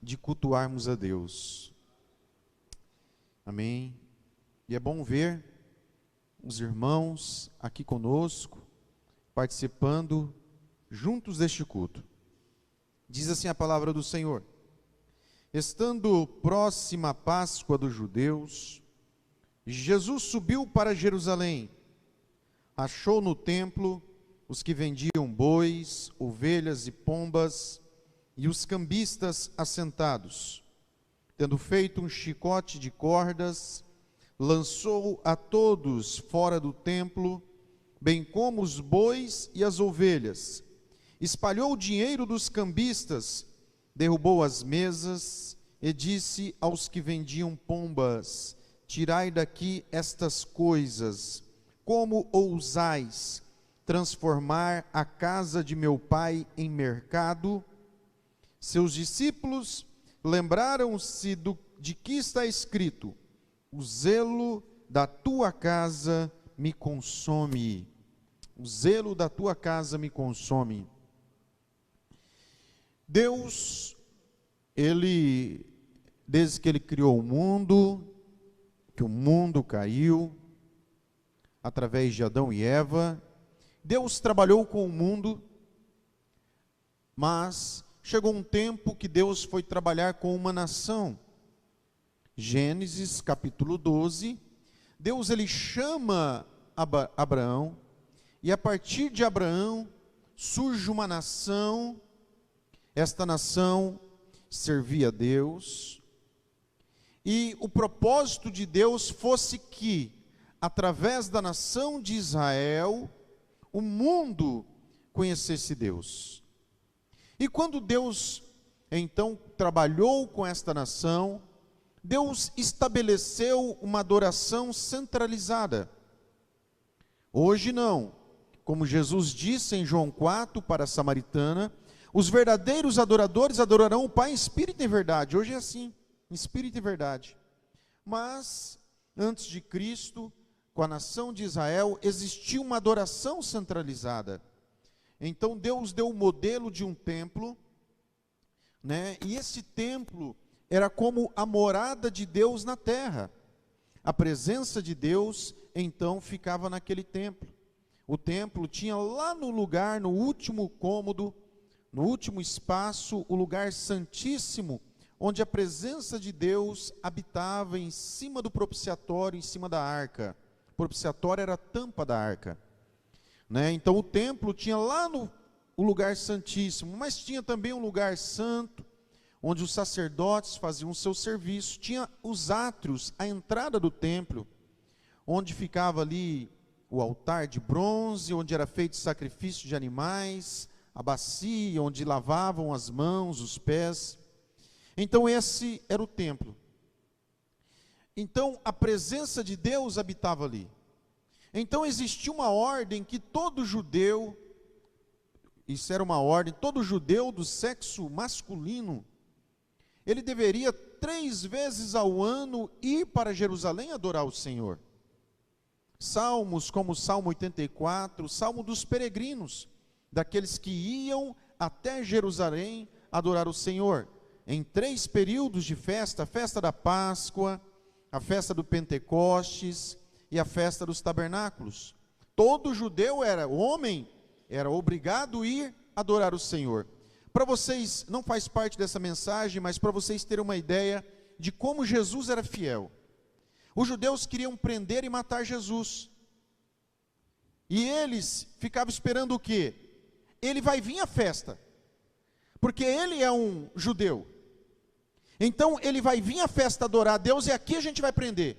de cultuarmos a Deus. Amém. E é bom ver os irmãos aqui conosco, participando juntos deste culto. Diz assim a palavra do Senhor: estando próxima a Páscoa dos judeus, Jesus subiu para Jerusalém, achou no templo os que vendiam bois, ovelhas e pombas, e os cambistas assentados. Tendo feito um chicote de cordas, lançou a todos fora do templo, bem como os bois e as ovelhas. Espalhou o dinheiro dos cambistas, derrubou as mesas e disse aos que vendiam pombas: tirai daqui estas coisas, como ousais transformar a casa de meu pai em mercado? Seus discípulos lembraram-se de que está escrito: o zelo da tua casa me consome. O zelo da tua casa me consome. Deus, desde que Ele criou o mundo, que o mundo caiu, através de Adão e Eva, Deus trabalhou com o mundo, mas chegou um tempo que Deus foi trabalhar com uma nação. Gênesis capítulo 12, Deus ele chama Abraão, e a partir de Abraão surge uma nação. Esta nação servia a Deus, e o propósito de Deus fosse que, através da nação de Israel, o mundo conhecesse Deus. E quando Deus, então, trabalhou com esta nação, Deus estabeleceu uma adoração centralizada. Hoje não. Como Jesus disse em João 4 para a samaritana, os verdadeiros adoradores adorarão o Pai em espírito e em verdade. Hoje é assim, em espírito e verdade. Mas, antes de Cristo, com a nação de Israel, existia uma adoração centralizada. Então Deus deu o modelo de um templo, né? E esse templo era como a morada de Deus na terra. A presença de Deus, então, ficava naquele templo. O templo tinha lá no lugar, no último cômodo, no último espaço, o lugar santíssimo, onde a presença de Deus habitava em cima do propiciatório, em cima da arca. O propiciatório era a tampa da arca, né? Então o templo tinha lá no lugar santíssimo, mas tinha também um lugar santo, onde os sacerdotes faziam o seu serviço. Tinha os átrios, a entrada do templo, onde ficava ali o altar de bronze, onde era feito sacrifício de animais, a bacia, onde lavavam as mãos, os pés. Então esse era o templo. Então a presença de Deus habitava ali. Então existia uma ordem que todo judeu, isso era uma ordem, todo judeu do sexo masculino, ele deveria 3 vezes ao ano ir para Jerusalém adorar o Senhor. Salmos como o Salmo 84, o Salmo dos peregrinos, daqueles que iam até Jerusalém adorar o Senhor, em 3 períodos de festa: a festa da Páscoa, a festa do Pentecostes e a festa dos tabernáculos. Todo judeu homem, era obrigado a ir adorar o Senhor. Para vocês, não faz parte dessa mensagem, mas para vocês terem uma ideia de como Jesus era fiel. Os judeus queriam prender e matar Jesus. E eles ficavam esperando o quê? Ele vai vir à festa, porque ele é um judeu. Então ele vai vir à festa adorar a Deus, e aqui a gente vai prender.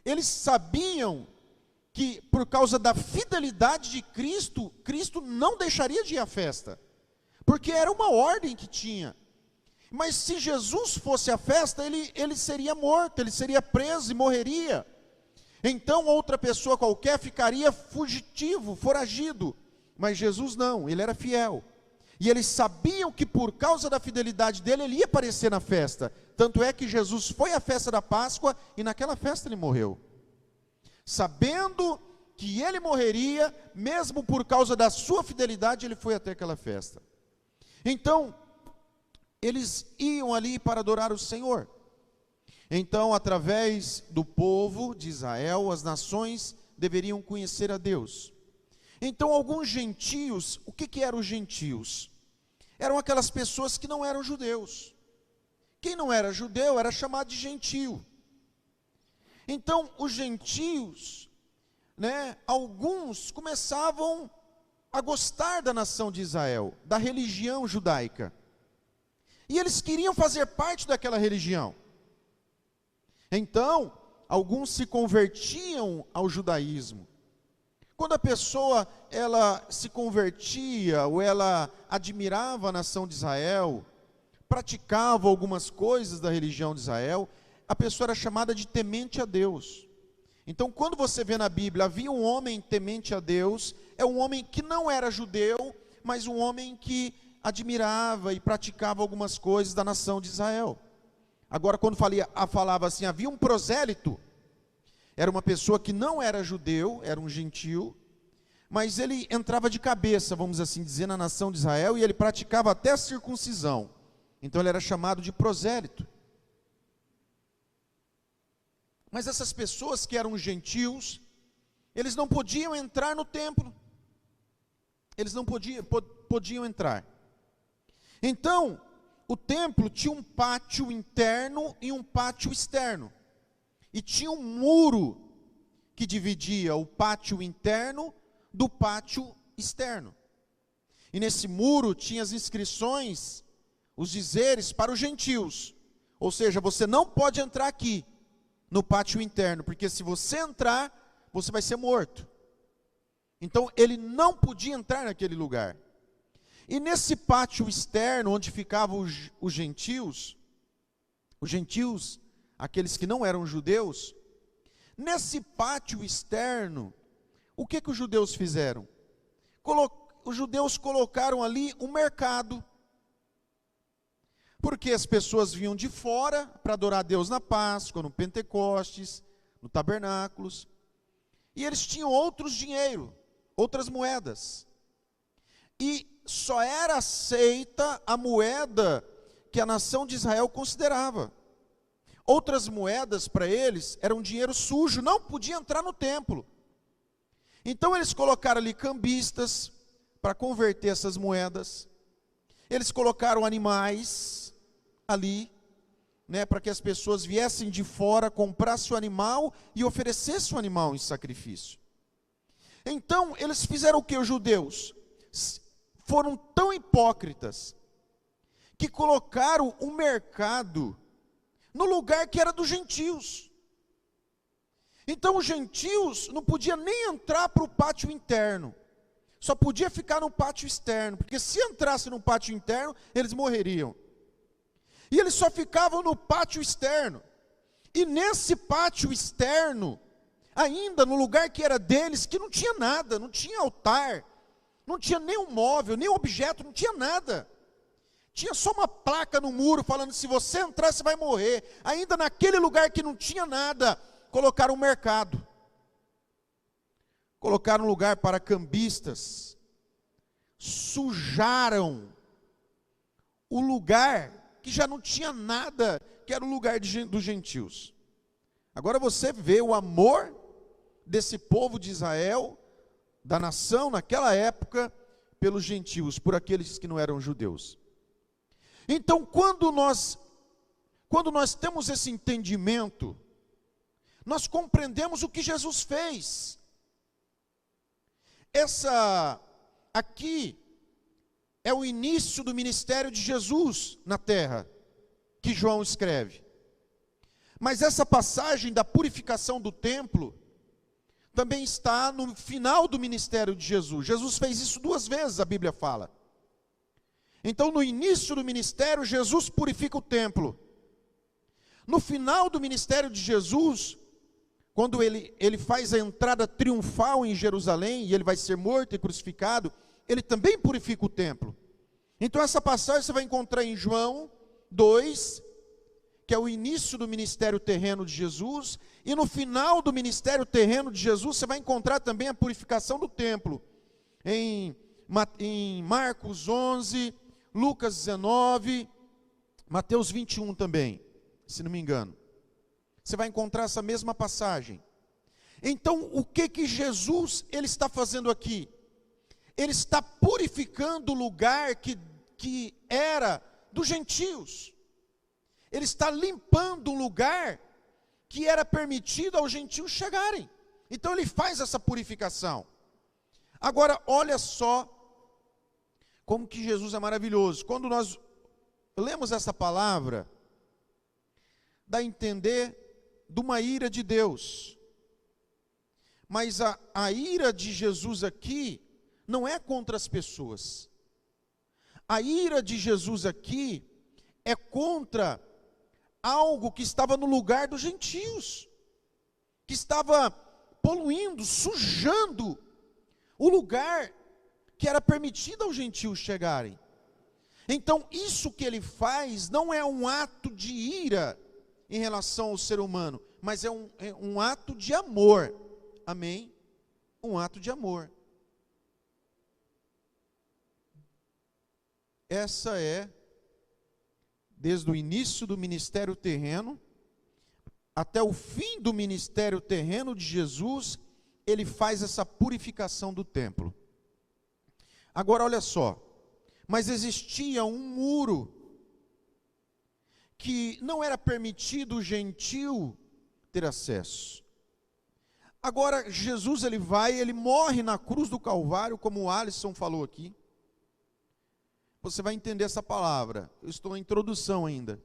Eles sabiam que por causa da fidelidade de Cristo, Cristo não deixaria de ir à festa, porque era uma ordem que tinha. Mas se Jesus fosse à festa, ele seria morto, ele seria preso e morreria. Então outra pessoa qualquer ficaria fugitivo, foragido. Mas Jesus não, ele era fiel. E eles sabiam que por causa da fidelidade dele, ele ia aparecer na festa. Tanto é que Jesus foi à festa da Páscoa, e naquela festa ele morreu. Sabendo que ele morreria, mesmo por causa da sua fidelidade, ele foi até aquela festa. Então, eles iam ali para adorar o Senhor. Então, através do povo de Israel, as nações deveriam conhecer a Deus. Então, alguns gentios, o que eram os gentios? Eram aquelas pessoas que não eram judeus. Quem não era judeu era chamado de gentio. Então, os gentios, alguns começavam a gostar da nação de Israel, da religião judaica. E eles queriam fazer parte daquela religião. Então, alguns se convertiam ao judaísmo. Quando a pessoa ela se convertia ou ela admirava a nação de Israel, praticava algumas coisas da religião de Israel, a pessoa era chamada de temente a Deus. Então, quando você vê na Bíblia, havia um homem temente a Deus, é um homem que não era judeu, mas um homem que admirava e praticava algumas coisas da nação de Israel. Agora, quando falava assim, havia um prosélito, era uma pessoa que não era judeu, era um gentio, mas ele entrava de cabeça, vamos assim dizer, na nação de Israel, e ele praticava até a circuncisão. Então ele era chamado de prosélito. Mas essas pessoas que eram gentios, eles não podiam entrar no templo. Eles não podiam entrar. Então, o templo tinha um pátio interno e um pátio externo. E tinha um muro que dividia o pátio interno do pátio externo. E nesse muro tinha as inscrições, os dizeres para os gentios. Ou seja, você não pode entrar aqui no pátio interno, porque se você entrar, você vai ser morto. Então ele não podia entrar naquele lugar. E nesse pátio externo, onde ficavam os gentios, aqueles que não eram judeus, nesse pátio externo, o que os judeus fizeram? Os judeus colocaram ali um mercado, porque as pessoas vinham de fora para adorar a Deus na Páscoa, no Pentecostes, no Tabernáculos, e eles tinham outros dinheiro, outras moedas, e só era aceita a moeda que a nação de Israel considerava. Outras moedas para eles eram dinheiro sujo, não podia entrar no templo. Então eles colocaram ali cambistas para converter essas moedas. Eles colocaram animais ali, para que as pessoas viessem de fora, comprassem o animal e oferecessem o animal em sacrifício. Então eles fizeram o que os judeus? Foram tão hipócritas que colocaram o mercado no lugar que era dos gentios. Então os gentios não podiam nem entrar para o pátio interno, só podia ficar no pátio externo, porque se entrasse no pátio interno, eles morreriam. E eles só ficavam no pátio externo. E nesse pátio externo, ainda no lugar que era deles, que não tinha nada, não tinha altar, não tinha nenhum móvel, nenhum objeto, não tinha nada. Tinha só uma placa no muro falando, se você entrar, você vai morrer. Ainda naquele lugar que não tinha nada, colocaram um mercado. Colocaram um lugar para cambistas. Sujaram o lugar que já não tinha nada, que era o lugar dos gentios. Agora você vê o amor desse povo de Israel, da nação naquela época, pelos gentios, por aqueles que não eram judeus. Então, quando nós temos esse entendimento, nós compreendemos o que Jesus fez. Aqui é o início do ministério de Jesus na terra, que João escreve. Mas essa passagem da purificação do templo também está no final do ministério de Jesus. Jesus fez isso 2 vezes, a Bíblia fala. Então, no início do ministério, Jesus purifica o templo. No final do ministério de Jesus, quando ele faz a entrada triunfal em Jerusalém, e ele vai ser morto e crucificado, ele também purifica o templo. Então, essa passagem você vai encontrar em João 2, que é o início do ministério terreno de Jesus, e no final do ministério terreno de Jesus, você vai encontrar também a purificação do templo. Em Marcos 11, Lucas 19, Mateus 21 também, se não me engano. Você vai encontrar essa mesma passagem. Então, o que Jesus ele está fazendo aqui? Ele está purificando o lugar que era dos gentios. Ele está limpando o lugar que era permitido aos gentios chegarem. Então ele faz essa purificação. Agora, olha só como que Jesus é maravilhoso. Quando nós lemos essa palavra, dá a entender de uma ira de Deus. Mas a ira de Jesus aqui não é contra as pessoas. A ira de Jesus aqui é contra algo que estava no lugar dos gentios, que estava poluindo, sujando o lugar que era permitido aos gentios chegarem. Então, isso que ele faz não é um ato de ira em relação ao ser humano, mas é um ato de amor. Amém? Um ato de amor. Essa é, desde o início do ministério terreno, até o fim do ministério terreno de Jesus, ele faz essa purificação do templo. Agora olha só, mas existia um muro que não era permitido o gentil ter acesso. Agora Jesus ele morre na cruz do Calvário, como o Alisson falou aqui. Você vai entender essa palavra, eu estou na introdução ainda.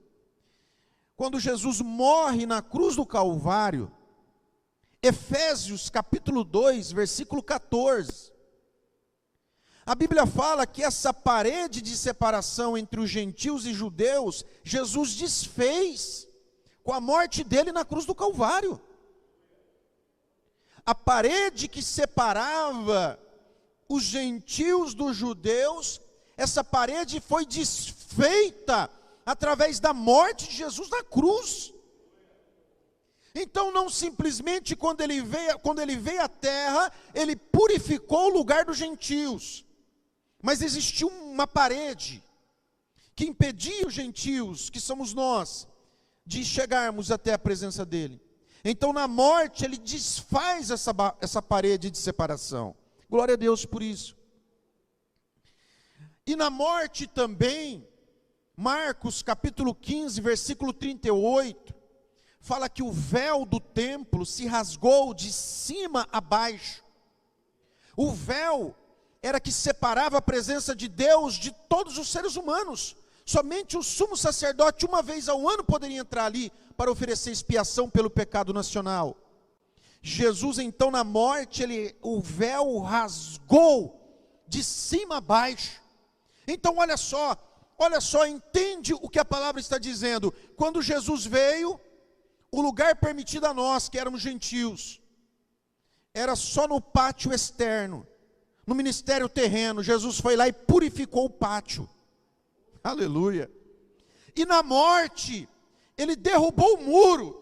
Quando Jesus morre na cruz do Calvário, Efésios capítulo 2, versículo 14. A Bíblia fala que essa parede de separação entre os gentios e judeus, Jesus desfez com a morte dele na cruz do Calvário. A parede que separava os gentios dos judeus, essa parede foi desfeita através da morte de Jesus na cruz. Então não simplesmente quando ele veio à terra, ele purificou o lugar dos gentios, mas existiu uma parede que impedia os gentios, que somos nós, de chegarmos até a presença dele. Então na morte ele desfaz essa parede de separação. Glória a Deus por isso. E na morte também, Marcos capítulo 15, versículo 38, fala que o véu do templo se rasgou de cima a baixo. O véu era que separava a presença de Deus de todos os seres humanos. Somente o sumo sacerdote uma vez ao ano poderia entrar ali para oferecer expiação pelo pecado nacional. Jesus então na morte, o véu rasgou de cima a baixo. Então olha só, entende o que a palavra está dizendo. Quando Jesus veio, o lugar permitido a nós, que éramos gentios, era só no pátio externo, no ministério terreno. Jesus foi lá e purificou o pátio. Aleluia. E na morte, ele derrubou o muro,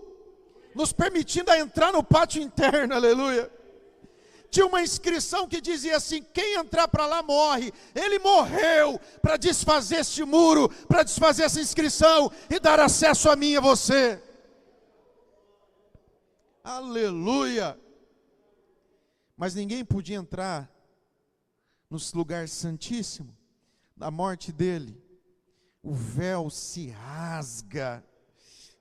nos permitindo entrar no pátio interno. Aleluia. Tinha uma inscrição que dizia assim: quem entrar para lá morre. Ele morreu para desfazer este muro, para desfazer essa inscrição e dar acesso a mim e a você. Aleluia. Mas ninguém podia entrar no lugar santíssimo. Na morte dele, o véu se rasga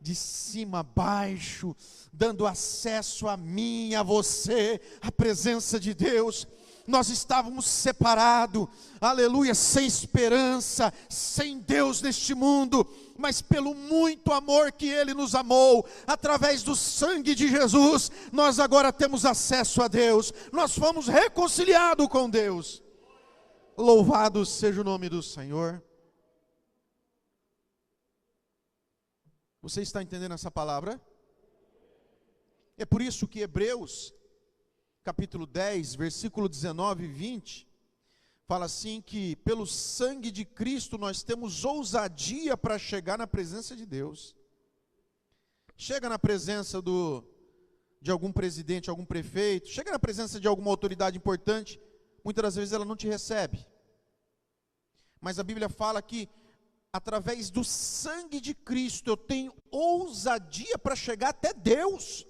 de cima a baixo, dando acesso a mim, a você, a presença de Deus. Nós estávamos separados, aleluia, sem esperança, sem Deus neste mundo, mas pelo muito amor que Ele nos amou, através do sangue de Jesus, nós agora temos acesso a Deus, nós fomos reconciliados com Deus. Louvado seja o nome do Senhor. Você está entendendo essa palavra? É por isso que Hebreus, capítulo 10, versículo 19 e 20, fala assim que pelo sangue de Cristo nós temos ousadia para chegar na presença de Deus. Chega na presença de algum presidente, algum prefeito, chega na presença de alguma autoridade importante, muitas das vezes ela não te recebe. Mas a Bíblia fala que através do sangue de Cristo, eu tenho ousadia para chegar até Deus.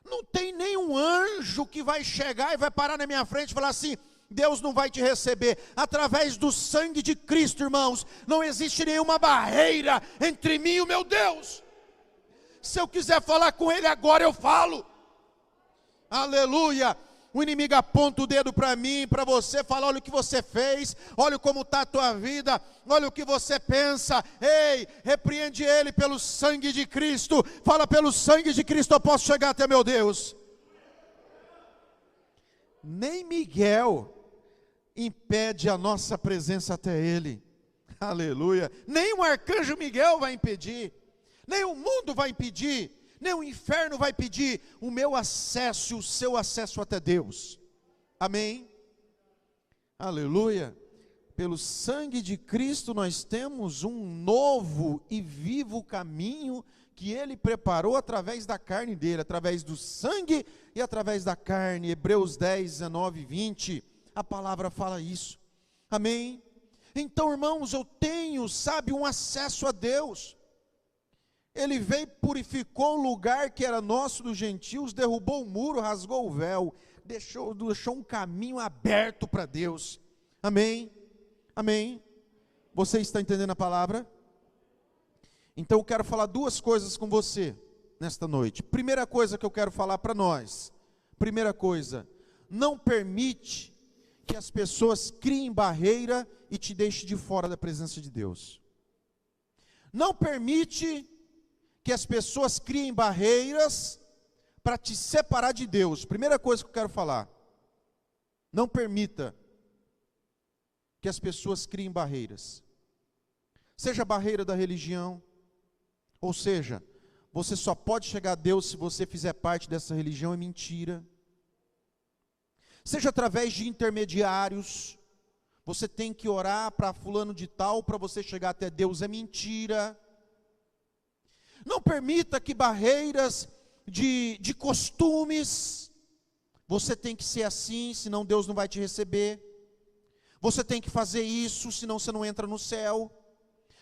Não tem nenhum anjo que vai chegar e vai parar na minha frente e falar assim: Deus não vai te receber. Através do sangue de Cristo, irmãos, não existe nenhuma barreira entre mim e o meu Deus. Se eu quiser falar com Ele agora, eu falo. Aleluia. O inimigo aponta o dedo para mim, para você, fala: olha o que você fez, olha como está a tua vida, olha o que você pensa. Ei, repreende ele pelo sangue de Cristo. Fala: pelo sangue de Cristo eu posso chegar até meu Deus. Nem Miguel impede a nossa presença até ele. Aleluia. Nem o arcanjo Miguel vai impedir, nem o mundo vai impedir, nem o inferno vai pedir o meu acesso e o seu acesso até Deus. Amém? Aleluia. Pelo sangue de Cristo nós temos um novo e vivo caminho que Ele preparou através da carne dele, através do sangue e através da carne. Hebreus 10, 19 e 20, a palavra fala isso. Amém? Então, irmãos, eu tenho, sabe, um acesso a Deus. Ele veio, purificou o lugar que era nosso dos gentios, derrubou o muro, rasgou o véu, deixou um caminho aberto para Deus. Amém? Amém? Você está entendendo a palavra? Então eu quero falar duas coisas com você nesta noite. Primeira coisa que eu quero falar para nós. Primeira coisa, não permite que as pessoas criem barreira e te deixem de fora da presença de Deus. Não permite que as pessoas criem barreiras para te separar de Deus. Primeira coisa que eu quero falar. Não permita que as pessoas criem barreiras. Seja a barreira da religião, ou seja, você só pode chegar a Deus se você fizer parte dessa religião, é mentira. Seja através de intermediários, você tem que orar para fulano de tal para você chegar até Deus, é mentira. Não permita que barreiras de costumes, você tem que ser assim, senão Deus não vai te receber. Você tem que fazer isso, senão você não entra no céu.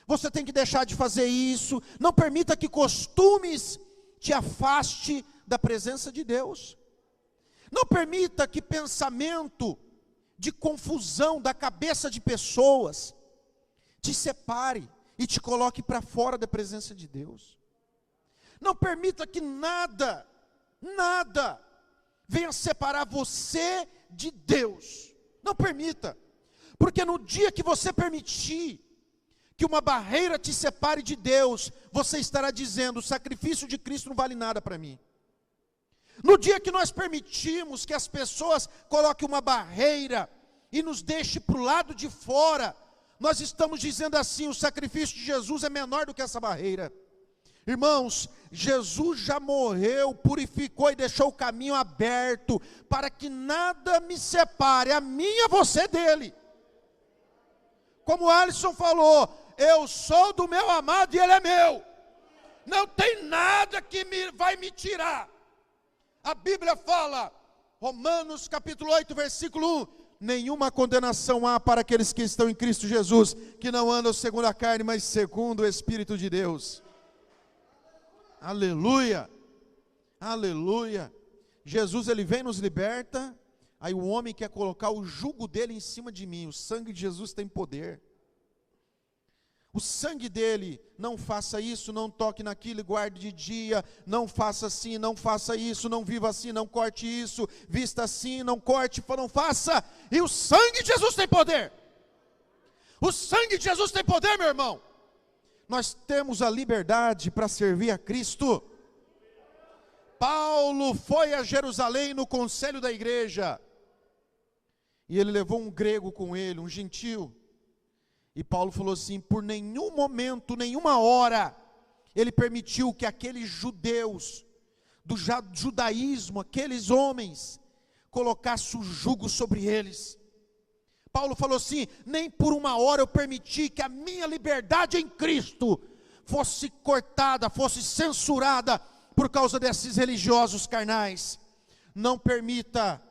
Você tem que deixar de fazer isso. Não permita que costumes te afaste da presença de Deus. Não permita que pensamento de confusão da cabeça de pessoas te separe e te coloque para fora da presença de Deus. Não permita que nada venha separar você de Deus. Não permita. Porque no dia que você permitir que uma barreira te separe de Deus, você estará dizendo: o sacrifício de Cristo não vale nada para mim. No dia que nós permitimos que as pessoas coloquem uma barreira e nos deixem para o lado de fora, nós estamos dizendo assim: o sacrifício de Jesus é menor do que essa barreira. Irmãos, Jesus já morreu, purificou e deixou o caminho aberto para que nada me separe, a mim e a você dele. Como Alisson falou, eu sou do meu amado e ele é meu. Não tem nada que vai me tirar. A Bíblia fala, Romanos capítulo 8, versículo 1, nenhuma condenação há para aqueles que estão em Cristo Jesus, que não andam segundo a carne, mas segundo o Espírito de Deus. Aleluia, aleluia. Jesus, ele vem, nos liberta. Aí o homem quer colocar o jugo dele em cima de mim. O sangue de Jesus tem poder. O sangue dele: não faça isso, não toque naquilo, guarde de dia, não faça assim, não faça isso, não viva assim, não corte isso, vista assim, não corte, não faça. E o sangue de Jesus tem poder. O sangue de Jesus tem poder, meu irmão. Nós temos a liberdade para servir a Cristo. Paulo foi a Jerusalém no conselho da igreja, e ele levou um grego com ele, um gentio. E Paulo falou assim: por nenhum momento, nenhuma hora, ele permitiu que aqueles judeus, do judaísmo, aqueles homens, colocassem o jugo sobre eles. Paulo falou assim: nem por uma hora eu permiti que a minha liberdade em Cristo fosse cortada, fosse censurada, por causa desses religiosos carnais. Não permita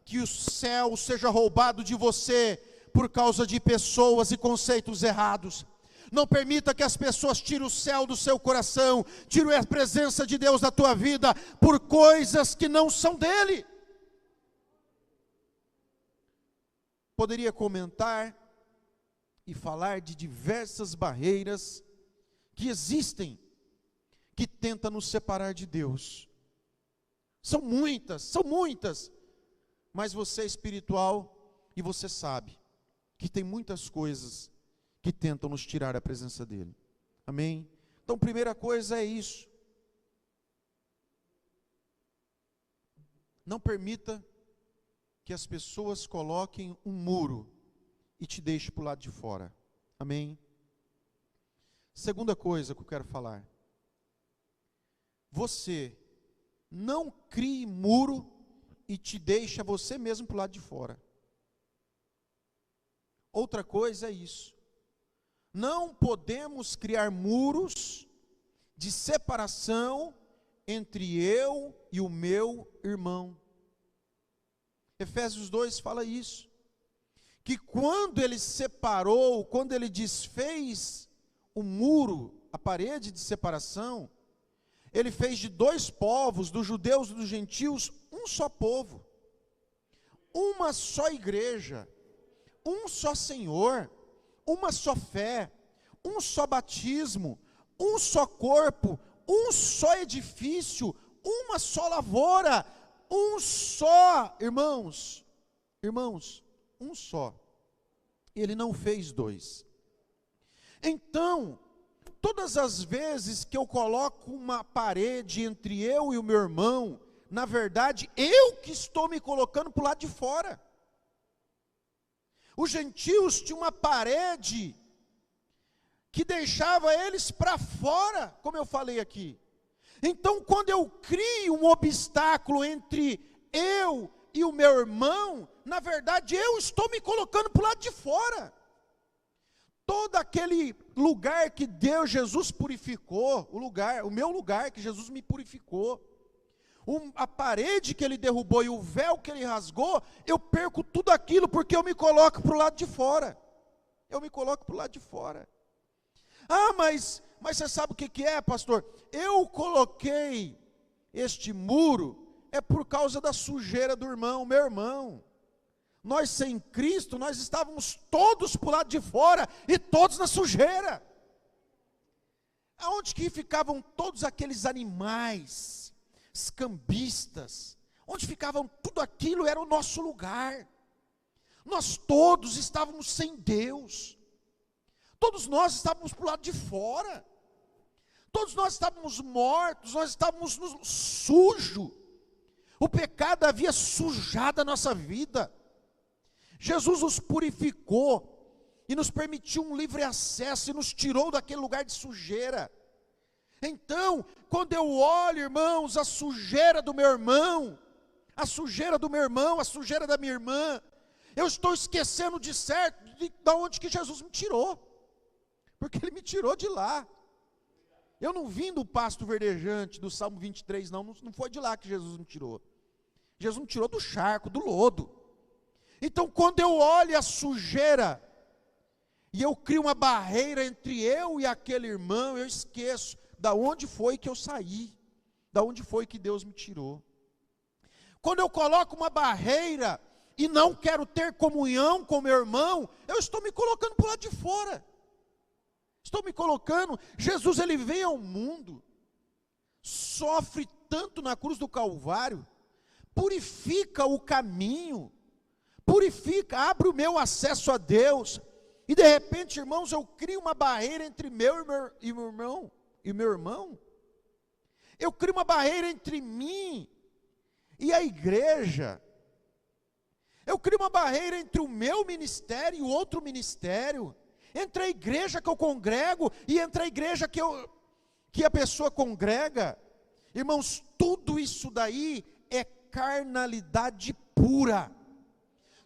que o céu seja roubado de você, por causa de pessoas e conceitos errados. Não permita que as pessoas tirem o céu do seu coração, tirem a presença de Deus da tua vida, por coisas que não são dele. Poderia comentar e falar de diversas barreiras que existem, que tentam nos separar de Deus. São muitas, mas você é espiritual e você sabe que tem muitas coisas que tentam nos tirar a presença dele. Amém? Então, primeira coisa é isso. Não permita que as pessoas coloquem um muro e te deixem para o lado de fora. Amém? Segunda coisa que eu quero falar. Você não crie muro e te deixa você mesmo para o lado de fora. Outra coisa é isso. Não podemos criar muros de separação entre eu e o meu irmão. Efésios 2 fala isso. Que quando ele separou, quando ele desfez o muro, a parede de separação, ele fez de dois povos, dos judeus e dos gentios, um só povo. Uma só igreja, um só Senhor, uma só fé, um só batismo, um só corpo, um só edifício, uma só lavoura, um só, irmãos, um só. Ele não fez dois. Então, todas as vezes que eu coloco uma parede entre eu e o meu irmão, na verdade, eu que estou me colocando para o lado de fora. Os gentios tinham uma parede que deixava eles para fora, como eu falei aqui. Então, quando eu crio um obstáculo entre eu e o meu irmão, na verdade, eu estou me colocando para o lado de fora. Todo aquele lugar que Deus, Jesus purificou, o meu lugar que Jesus me purificou, a parede que ele derrubou e o véu que ele rasgou, eu perco tudo aquilo porque eu me coloco para o lado de fora. Eu me coloco para o lado de fora. Ah, mas você sabe o que é, pastor? Eu coloquei este muro, é por causa da sujeira do irmão, meu irmão. Nós sem Cristo, nós estávamos todos para o lado de fora e todos na sujeira. Aonde que ficavam todos aqueles animais cambistas, onde ficavam tudo aquilo, era o nosso lugar. Nós todos estávamos sem Deus, todos nós estávamos para o lado de fora, todos nós estávamos mortos, nós estávamos sujos, o pecado havia sujado a nossa vida. Jesus nos purificou e nos permitiu um livre acesso e nos tirou daquele lugar de sujeira. Então, quando eu olho, irmãos, a sujeira do meu irmão, a sujeira do meu irmão, a sujeira da minha irmã, eu estou esquecendo de certo de onde que Jesus me tirou, porque Ele me tirou de lá. Eu não vim do pasto verdejante, do Salmo 23, não foi de lá que Jesus me tirou. Jesus me tirou do charco, do lodo. Então, quando eu olho a sujeira, e eu crio uma barreira entre eu e aquele irmão, eu esqueço da onde foi que eu saí, da onde foi que Deus me tirou. Quando eu coloco uma barreira e não quero ter comunhão com meu irmão, eu estou me colocando para o lado de fora. Estou me colocando. Jesus, ele veio ao mundo, sofre tanto na cruz do Calvário, purifica o caminho, purifica, abre o meu acesso a Deus, e de repente, irmãos, eu crio uma barreira entre meu irmão. Eu crio uma barreira entre mim e a igreja. Eu crio uma barreira entre o meu ministério e o outro ministério, entre a igreja que eu congrego e entre a igreja que a pessoa congrega. Irmãos, tudo isso daí é carnalidade pura.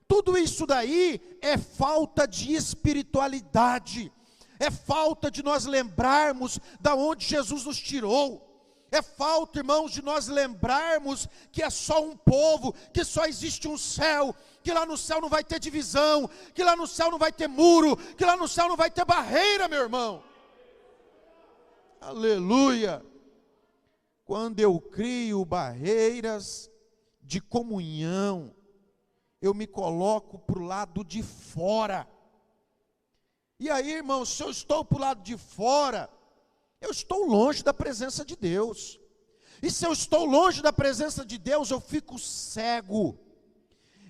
Tudo isso daí é falta de espiritualidade, é falta de nós lembrarmos da onde Jesus nos tirou. É falta, irmãos, de nós lembrarmos que é só um povo, que só existe um céu, que lá no céu não vai ter divisão, que lá no céu não vai ter muro, que lá no céu não vai ter barreira, meu irmão. Aleluia! Quando eu crio barreiras de comunhão, eu me coloco para o lado de fora. E aí, irmãos, se eu estou para o lado de fora, eu estou longe da presença de Deus. E se eu estou longe da presença de Deus, eu fico cego.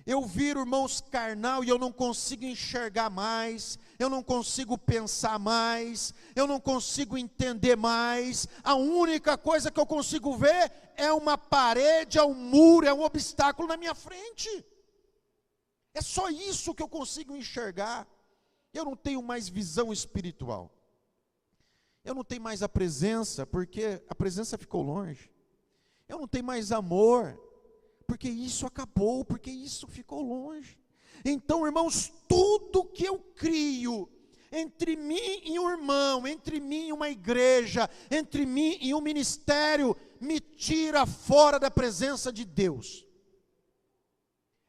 Eu viro, irmãos, carnal, e eu não consigo enxergar mais, eu não consigo pensar mais, eu não consigo entender mais. A única coisa que eu consigo ver é uma parede, é um muro, é um obstáculo na minha frente. É só isso que eu consigo enxergar. Eu não tenho mais visão espiritual. Eu não tenho mais a presença, porque a presença ficou longe. Eu não tenho mais amor, porque isso acabou, porque isso ficou longe. Então, irmãos, tudo que eu crio entre mim e um irmão, entre mim e uma igreja, entre mim e um ministério, me tira fora da presença de Deus.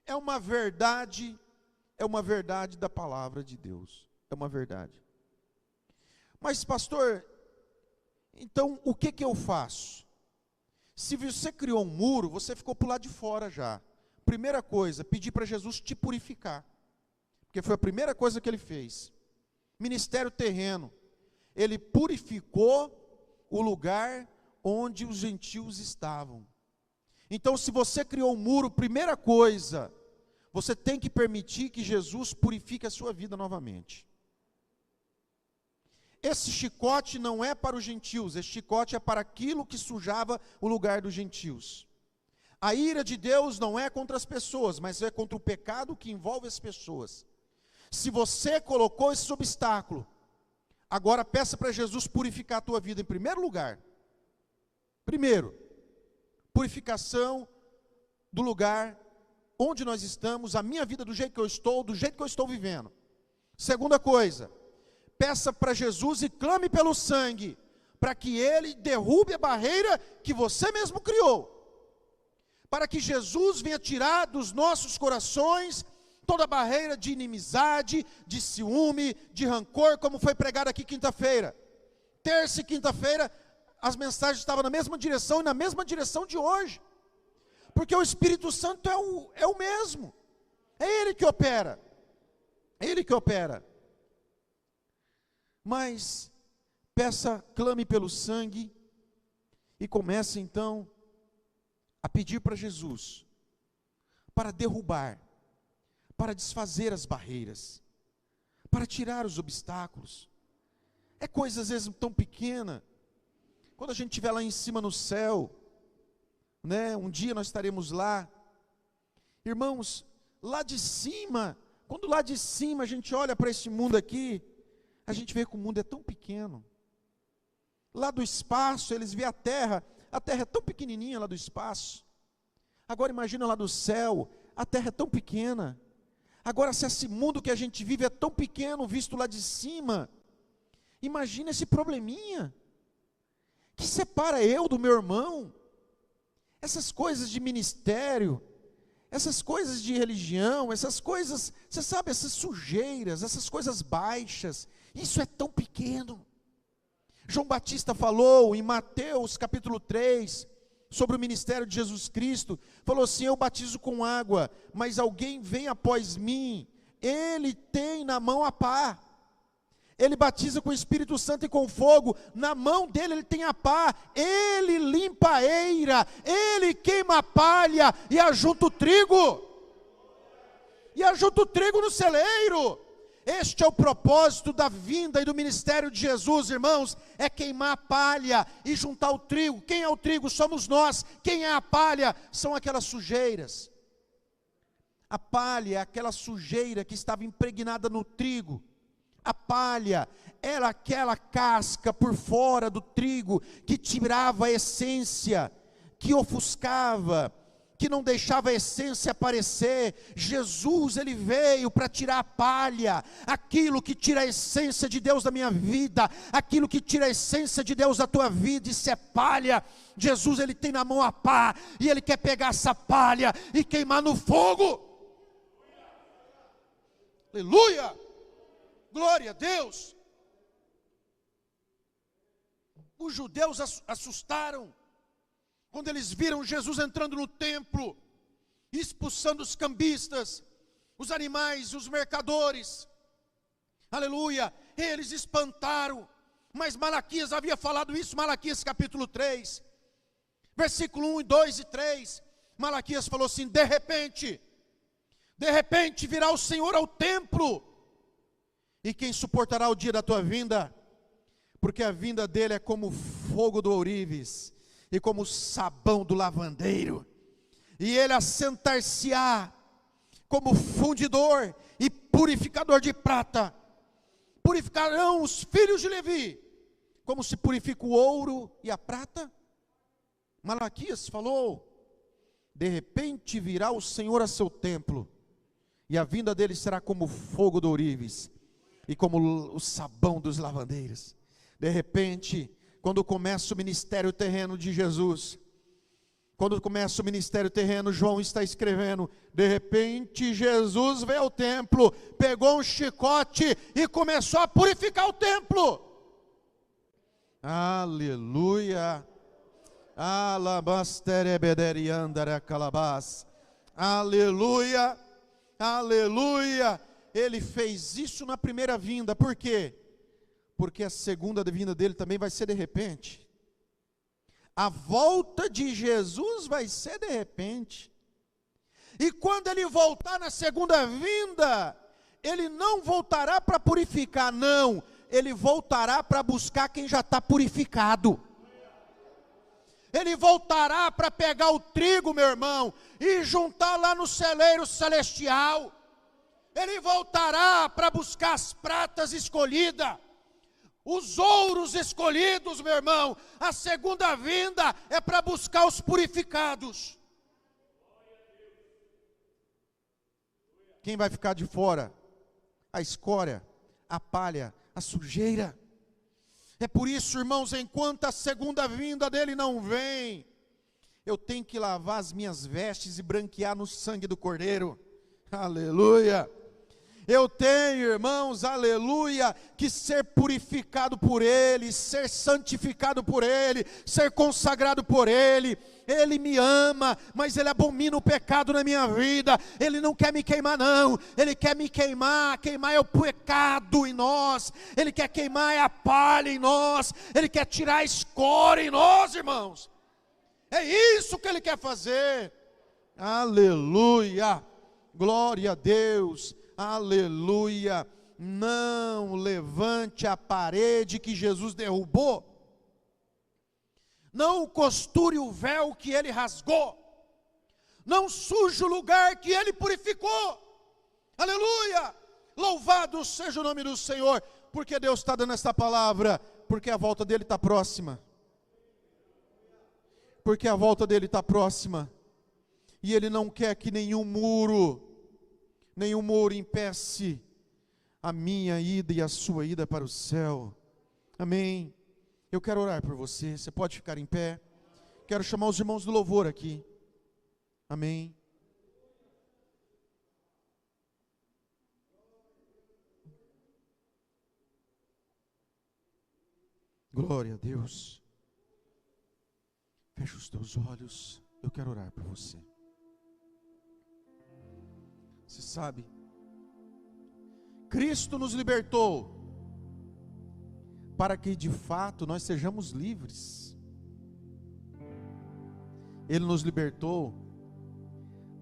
É uma verdade da palavra de Deus. É uma verdade. Mas, pastor, então o que eu faço? Se você criou um muro, você ficou para o lado de fora já. Primeira coisa, pedir para Jesus te purificar. Porque foi a primeira coisa que ele fez. Ministério terreno. Ele purificou o lugar onde os gentios estavam. Então, se você criou um muro, primeira coisa, você tem que permitir que Jesus purifique a sua vida novamente. Esse chicote não é para os gentios, esse chicote é para aquilo que sujava o lugar dos gentios. A ira de Deus não é contra as pessoas, mas é contra o pecado que envolve as pessoas. Se você colocou esse obstáculo, agora peça para Jesus purificar a tua vida em primeiro lugar. Primeiro, purificação do lugar onde nós estamos, a minha vida do jeito que eu estou vivendo. Segunda coisa, peça para Jesus e clame pelo sangue, para que Ele derrube a barreira que você mesmo criou, para que Jesus venha tirar dos nossos corações toda a barreira de inimizade, de ciúme, de rancor, como foi pregado aqui quinta-feira. Terça e quinta-feira, as mensagens estavam na mesma direção e na mesma direção de hoje, porque o Espírito Santo é o mesmo, é Ele que opera, é Ele que opera. Mas clame pelo sangue e comece então a pedir para Jesus, para derrubar, para desfazer as barreiras, para tirar os obstáculos. É coisa às vezes tão pequena. Quando a gente estiver lá em cima no céu, né, um dia nós estaremos lá, irmãos, lá de cima, quando lá de cima a gente olha para esse mundo aqui, a gente vê que o mundo é tão pequeno. Lá do espaço, eles veem a terra é tão pequenininha lá do espaço. Agora imagina lá do céu, a terra é tão pequena. Agora se esse mundo que a gente vive é tão pequeno, visto lá de cima, imagina esse probleminha, que separa eu do meu irmão. Essas coisas de ministério, essas coisas de religião, essas coisas, você sabe, essas sujeiras, essas coisas baixas, isso é tão pequeno. João Batista falou em Mateus capítulo 3, sobre o ministério de Jesus Cristo, falou assim: eu batizo com água, mas alguém vem após mim, ele tem na mão a pá. Ele batiza com o Espírito Santo e com fogo, na mão dele ele tem a pá, ele limpa a eira, ele queima a palha e ajunta o trigo, no celeiro. Este é o propósito da vinda e do ministério de Jesus, irmãos, é queimar a palha e juntar o trigo. Quem é o trigo? Somos nós. Quem é a palha? São aquelas sujeiras. A palha é aquela sujeira que estava impregnada no trigo. A palha era aquela casca por fora do trigo que tirava a essência, que ofuscava, que não deixava a essência aparecer. Jesus, ele veio para tirar a palha, aquilo que tira a essência de Deus da minha vida, aquilo que tira a essência de Deus da tua vida, isso é palha. Jesus, ele tem na mão a pá, e ele quer pegar essa palha e queimar no fogo. Aleluia, glória a Deus. Os judeus assustaram quando eles viram Jesus entrando no templo, expulsando os cambistas, os animais, os mercadores. Aleluia, eles espantaram. Mas Malaquias havia falado isso, Malaquias capítulo 3, versículo 1, 2 e 3. Malaquias falou assim: de repente virá o Senhor ao templo, e quem suportará o dia da tua vinda? Porque a vinda dele é como o fogo do ourives, e como o sabão do lavandeiro, e ele assentar-se-á como fundidor e purificador de prata. Purificarão os filhos de Levi, como se purifica o ouro e a prata. Malaquias falou: de repente virá o Senhor a seu templo, e a vinda dele será como o fogo do ourives, e como o sabão dos lavandeiros. De repente, quando começa o ministério terreno de Jesus, quando começa o ministério terreno, João está escrevendo: de repente Jesus veio ao templo, pegou um chicote e começou a purificar o templo. Aleluia, aleluia, aleluia. Ele fez isso na primeira vinda. Por quê? Porque a segunda vinda dele também vai ser de repente. A volta de Jesus vai ser de repente. E quando ele voltar na segunda vinda, ele não voltará para purificar, não. Ele voltará para buscar quem já está purificado. Ele voltará para pegar o trigo, meu irmão, e juntar lá no celeiro celestial. Ele voltará para buscar as pratas escolhidas, os ouros escolhidos, meu irmão. A segunda vinda é para buscar os purificados. Quem vai ficar de fora? A escória, a palha, a sujeira. É por isso, irmãos, enquanto a segunda vinda dele não vem, eu tenho que lavar as minhas vestes e branquear no sangue do Cordeiro. Aleluia. Eu tenho, irmãos, aleluia, que ser purificado por Ele, ser santificado por Ele, ser consagrado por Ele. Ele me ama, mas Ele abomina o pecado na minha vida. Ele não quer me queimar, não. Ele quer me queimar. Queimar é o pecado em nós. Ele quer queimar é a palha em nós. Ele quer tirar a escória em nós, irmãos. É isso que Ele quer fazer. Aleluia, glória a Deus. Aleluia. Não levante a parede que Jesus derrubou. Não costure o véu que Ele rasgou. Não suje o lugar que Ele purificou. Aleluia. Louvado seja o nome do Senhor. Porque Deus está dando essa palavra? Porque a volta dEle está próxima. Porque a volta dEle está próxima. E Ele não quer que nenhum muro impeça a minha ida e a sua ida para o céu. Amém. Eu quero orar por você. Você pode ficar em pé. Quero chamar os irmãos do louvor aqui. Amém. Glória a Deus. Feche os teus olhos. Eu quero orar por você. Você sabe, Cristo nos libertou para que de fato nós sejamos livres. Ele nos libertou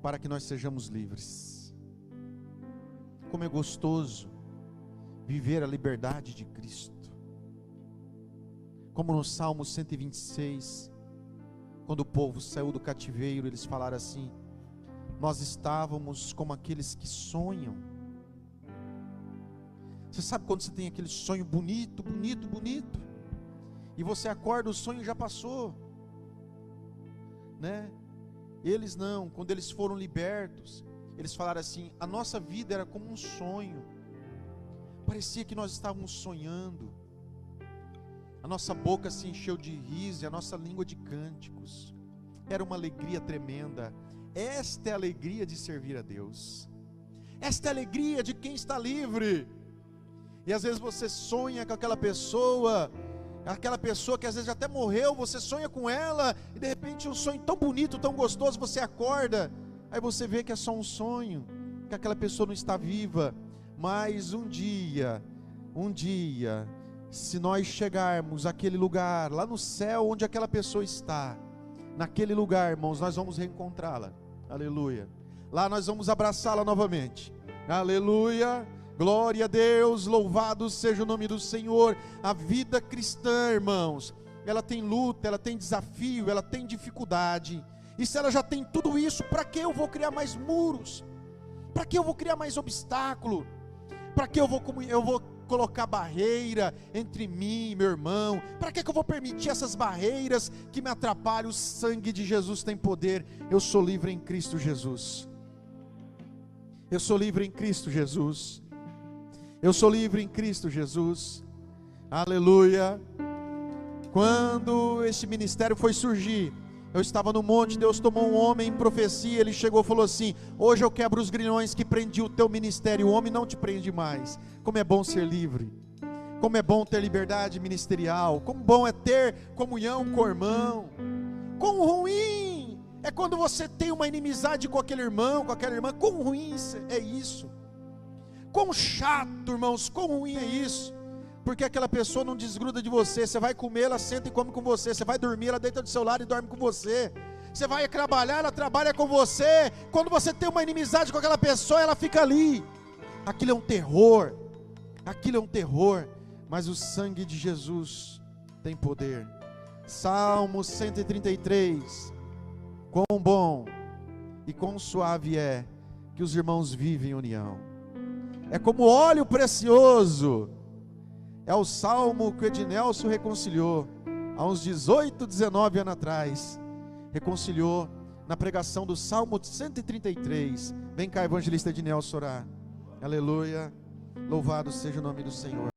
para que nós sejamos livres. Como é gostoso viver a liberdade de Cristo. Como no Salmo 126, quando o povo saiu do cativeiro, eles falaram assim: nós estávamos como aqueles que sonham. Você sabe quando você tem aquele sonho bonito, bonito, bonito, e você acorda, o sonho já passou, né? Eles não, quando eles foram libertos, eles falaram assim: a nossa vida era como um sonho, parecia que nós estávamos sonhando, a nossa boca se encheu de riso e a nossa língua de cânticos, era uma alegria tremenda. Esta é a alegria de servir a Deus, esta é a alegria de quem está livre. E às vezes você sonha com aquela pessoa que às vezes até morreu, você sonha com ela, e de repente um sonho tão bonito, tão gostoso, você acorda, aí você vê que é só um sonho, que aquela pessoa não está viva. Mas um dia, se nós chegarmos àquele lugar, lá no céu onde aquela pessoa está, naquele lugar, irmãos, nós vamos reencontrá-la, aleluia, lá nós vamos abraçá-la novamente, aleluia. Glória a Deus, louvado seja o nome do Senhor. A vida cristã, irmãos, ela tem luta, ela tem desafio, ela tem dificuldade. E se ela já tem tudo isso, para que eu vou criar mais muros? Para que eu vou criar mais obstáculo? Para que eu vou colocar barreira entre mim e meu irmão? Para que eu vou permitir essas barreiras que me atrapalham? O sangue de Jesus tem poder. Eu sou livre em Cristo Jesus. Eu sou livre em Cristo Jesus. Eu sou livre em Cristo Jesus, aleluia. Quando esse ministério foi surgir, eu estava no monte, Deus tomou um homem em profecia, ele chegou e falou assim: hoje eu quebro os grilhões que prendiam o teu ministério, o homem não te prende mais. Como é bom ser livre, como é bom ter liberdade ministerial, como bom é ter comunhão com o irmão. Quão ruim é quando você tem uma inimizade com aquele irmão, com aquela irmã. Quão ruim é isso. Quão chato, irmãos, quão ruim é isso, porque aquela pessoa não desgruda de você. Você vai comer, ela senta e come com você. Você vai dormir, ela deita do seu lado e dorme com você. Você vai trabalhar, ela trabalha com você. Quando você tem uma inimizade com aquela pessoa, ela fica ali. Aquilo é um terror, mas o sangue de Jesus tem poder. Salmo 133, quão bom e quão suave é que os irmãos vivem em união. É como óleo precioso. É o salmo que o Ednelson reconciliou há uns 18, 19 anos atrás. Reconciliou na pregação do Salmo 133. Vem cá, evangelista Ednelson, orar. Aleluia. Louvado seja o nome do Senhor.